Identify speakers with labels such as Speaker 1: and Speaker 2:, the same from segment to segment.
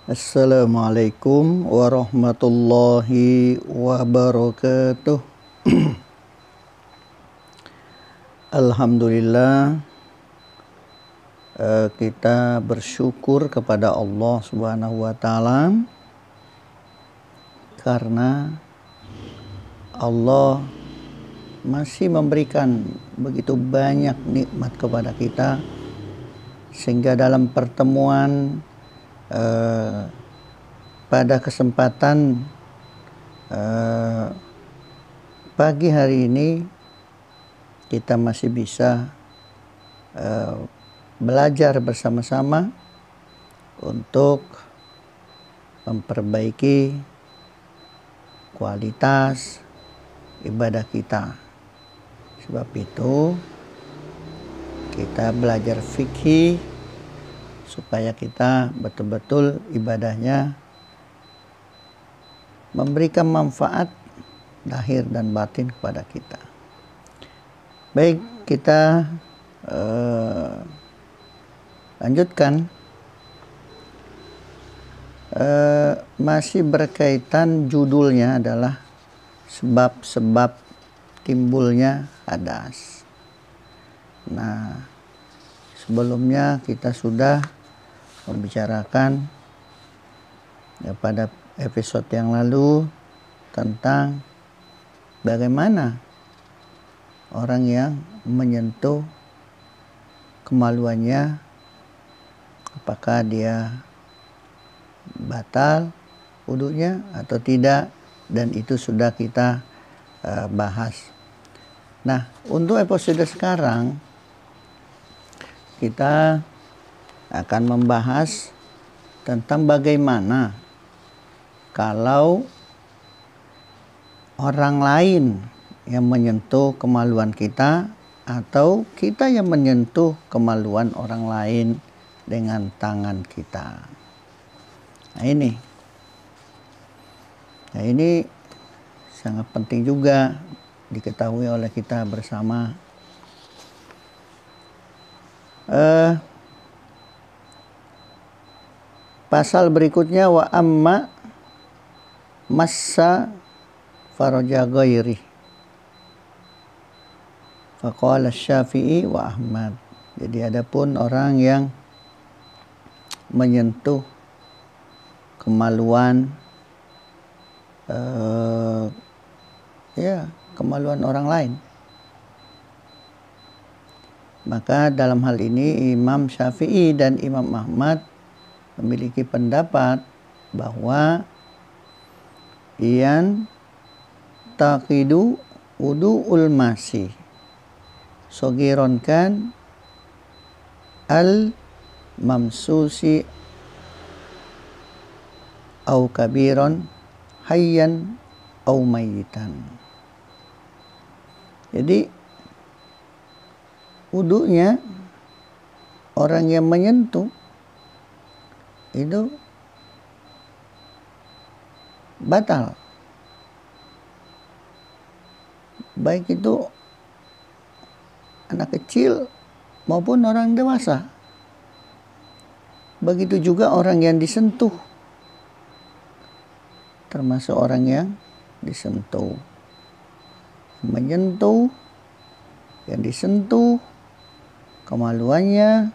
Speaker 1: Assalamualaikum warahmatullahi wabarakatuh. Alhamdulillah, kita bersyukur kepada Allah Subhanahu wa Ta'ala karena Allah masih memberikan begitu banyak nikmat kepada kita, sehingga dalam pertemuan pada kesempatan pagi hari ini kita masih bisa belajar bersama-sama untuk memperbaiki kualitas ibadah kita. Sebab itu kita belajar fikih supaya kita betul-betul ibadahnya memberikan manfaat lahir dan batin kepada kita. Baik, kita lanjutkan. Masih berkaitan, judulnya adalah sebab-sebab timbulnya hadas. Nah, sebelumnya kita sudah membicarakan pada episode yang lalu tentang bagaimana orang yang menyentuh kemaluannya, apakah dia batal wudunya atau tidak, dan itu sudah kita bahas. Nah, untuk episode sekarang kita akan membahas tentang bagaimana kalau orang lain yang menyentuh kemaluan kita atau kita yang menyentuh kemaluan orang lain dengan tangan kita. Nah, ini sangat penting juga diketahui oleh kita bersama. Pasal berikutnya, wa amma massa faraja ghairi faqala Syafi'i wa Ahmad. Jadi adapun orang yang menyentuh kemaluan kemaluan orang lain, maka dalam hal ini Imam Syafi'i dan Imam Ahmad memiliki pendapat bahwa iyan taqidu wudu'ul masih sogiron kan al mamsusi au kabiron hayyan au mayyitan. Jadi wudunya orang yang menyentuh itu batal, baik itu anak kecil maupun orang dewasa. Begitu juga orang yang disentuh, termasuk orang yang disentuh, menyentuh, yang disentuh kemaluannya,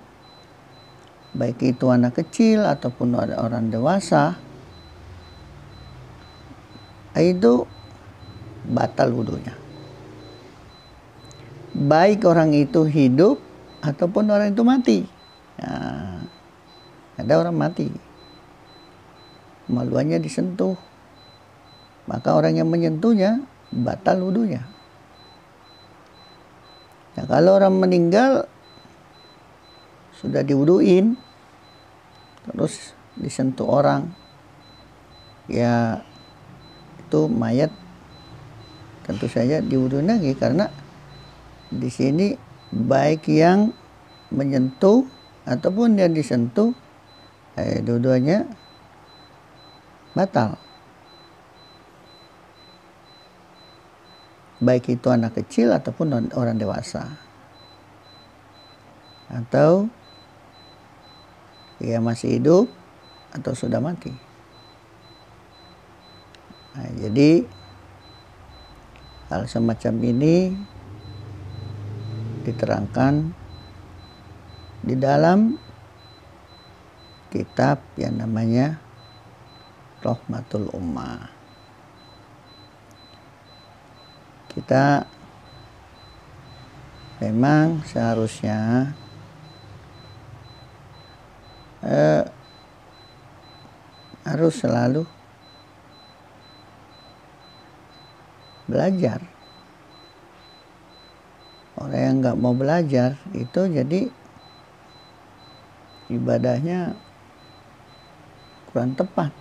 Speaker 1: baik itu anak kecil ataupun orang dewasa, itu batal wudunya. Baik orang itu hidup ataupun orang itu mati. Nah, ada orang mati, kemaluannya disentuh, maka orang yang menyentuhnya batal wudunya. Nah, kalau orang meninggal sudah diwuduin terus disentuh orang, ya itu mayat tentu saja diwuduin lagi, karena di sini baik yang menyentuh ataupun yang disentuh, dua-duanya batal. Baik itu anak kecil ataupun orang dewasa, atau ia masih hidup atau sudah mati. Nah, jadi hal semacam ini diterangkan di dalam kitab yang namanya Rahmatul Ummah. Kita memang seharusnya harus selalu belajar. Orang yang nggak mau belajar itu jadi ibadahnya kurang tepat.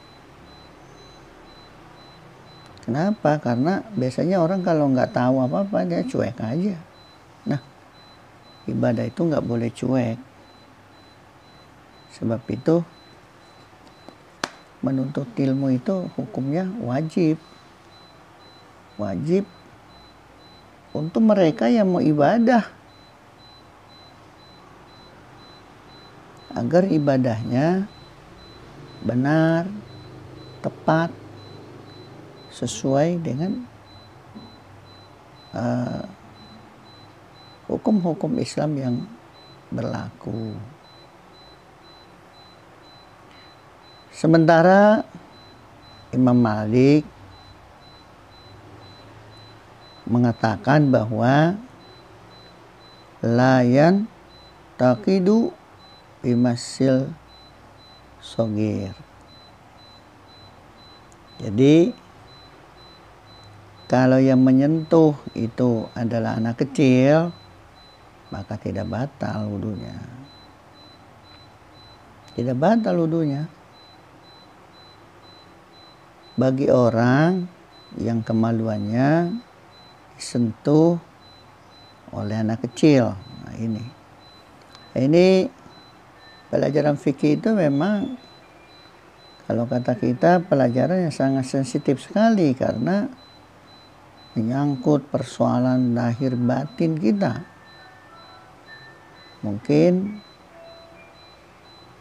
Speaker 1: Kenapa? Karena biasanya orang kalau nggak tahu apa-apa dia cuek aja. Nah, ibadah itu nggak boleh cuek. Sebab itu menuntut ilmu itu hukumnya wajib. Wajib untuk mereka yang mau ibadah. Agar ibadahnya benar, tepat, sesuai dengan hukum-hukum Islam yang berlaku. Sementara Imam Malik mengatakan bahwa layan taqidu bimasil sogir. Jadi kalau yang menyentuh itu adalah anak kecil, maka tidak batal wudunya. Tidak batal wudunya. Bagi orang yang kemaluannya disentuh oleh anak kecil. Nah, ini pelajaran fikih itu memang kalau kata kita pelajaran yang sangat sensitif sekali karena menyangkut persoalan lahir batin kita. Mungkin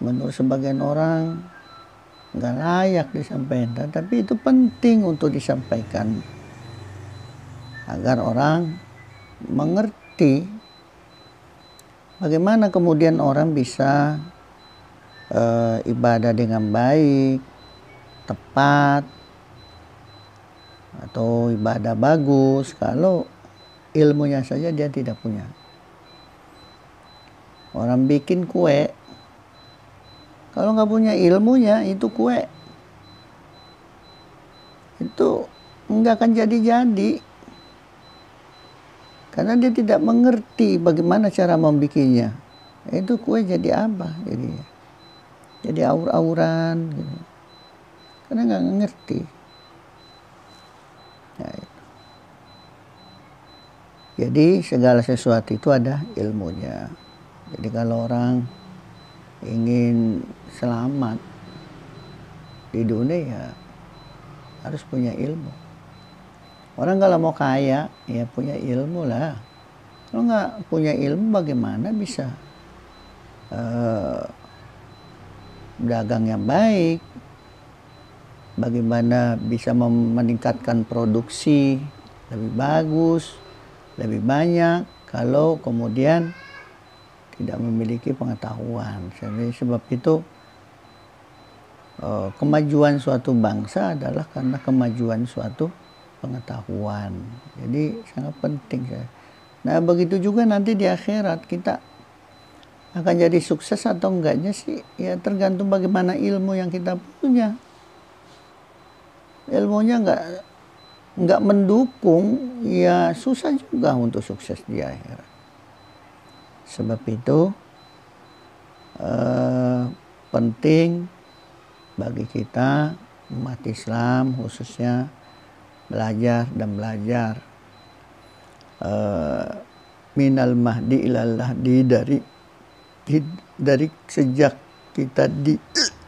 Speaker 1: menurut sebagian orang nggak layak disampaikan, tapi itu penting untuk disampaikan agar orang mengerti bagaimana kemudian orang bisa ibadah dengan baik, tepat, atau ibadah bagus kalau ilmunya saja dia tidak punya. Orang bikin kue, kalau nggak punya ilmunya itu kue itu nggak akan jadi-jadi karena dia tidak mengerti bagaimana cara membikinnya. Itu kue jadi apa? Jadi aur-auran gitu. Karena nggak ngerti. Nah, itu. Jadi segala sesuatu itu ada ilmunya. Jadi kalau orang ingin selamat di dunia ya harus punya ilmu. Orang kalau mau kaya ya punya ilmu lah. Kalau nggak punya ilmu bagaimana bisa dagang yang baik? Bagaimana bisa meningkatkan produksi lebih bagus, lebih banyak kalau kemudian tidak memiliki pengetahuan. Sebab itu kemajuan suatu bangsa adalah karena kemajuan suatu pengetahuan. Jadi sangat penting. Nah begitu juga nanti di akhirat kita akan jadi sukses atau enggaknya sih ya tergantung bagaimana ilmu yang kita punya. Ilmunya nggak mendukung ya susah juga untuk sukses di akhirat. Sebab itu penting bagi kita umat Islam khususnya belajar minal mahdi ilal lahdi dari sejak kita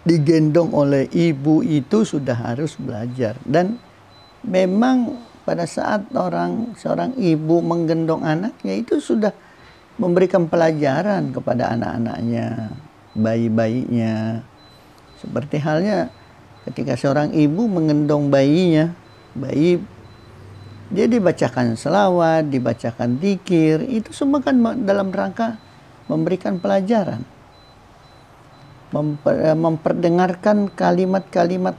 Speaker 1: digendong oleh ibu itu sudah harus belajar. Dan memang pada saat seorang ibu menggendong anaknya itu sudah memberikan pelajaran kepada anak-anaknya, bayi-bayinya, Seperti halnya ketika seorang ibu menggendong bayinya, bayi dia dibacakan selawat, dibacakan zikir, itu semua kan dalam rangka memberikan pelajaran, memperdengarkan kalimat-kalimat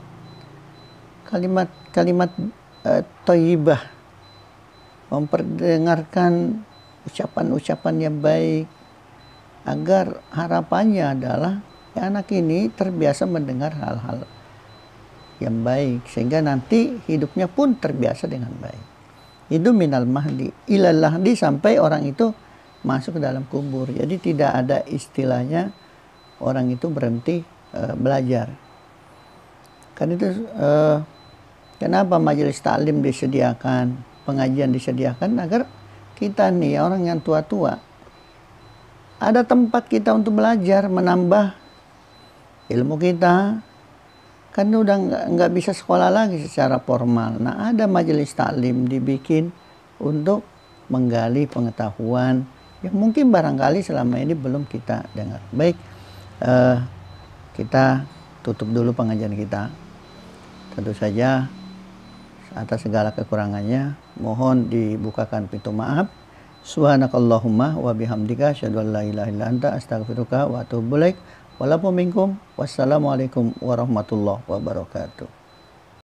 Speaker 1: thayyibah, memperdengarkan ucapan-ucapan yang baik, agar harapannya adalah anak ini terbiasa mendengar hal-hal yang baik, sehingga nanti hidupnya pun terbiasa dengan baik. Itu minal mahdi ilal lahdi, sampai orang itu masuk ke dalam kubur. Jadi tidak ada istilahnya orang itu berhenti belajar. Kan itu kenapa majelis taklim disediakan, pengajian disediakan, agar kita nih orang yang tua-tua ada tempat kita untuk belajar, menambah ilmu kita. Kan udah nggak bisa sekolah lagi secara formal. Nah, ada majelis taklim dibikin untuk menggali pengetahuan yang mungkin barangkali selama ini belum kita dengar. Baik, kita tutup dulu pengajian kita. Tentu saja atas segala kekurangannya mohon dibukakan pintu maaf. Subhanakallahumma wa bihamdika asyhadu an la ilaha illa anta astaghfiruka wa atubu ilaik. Walaupun minkum. Wassalamualaikum warahmatullahi wabarakatuh.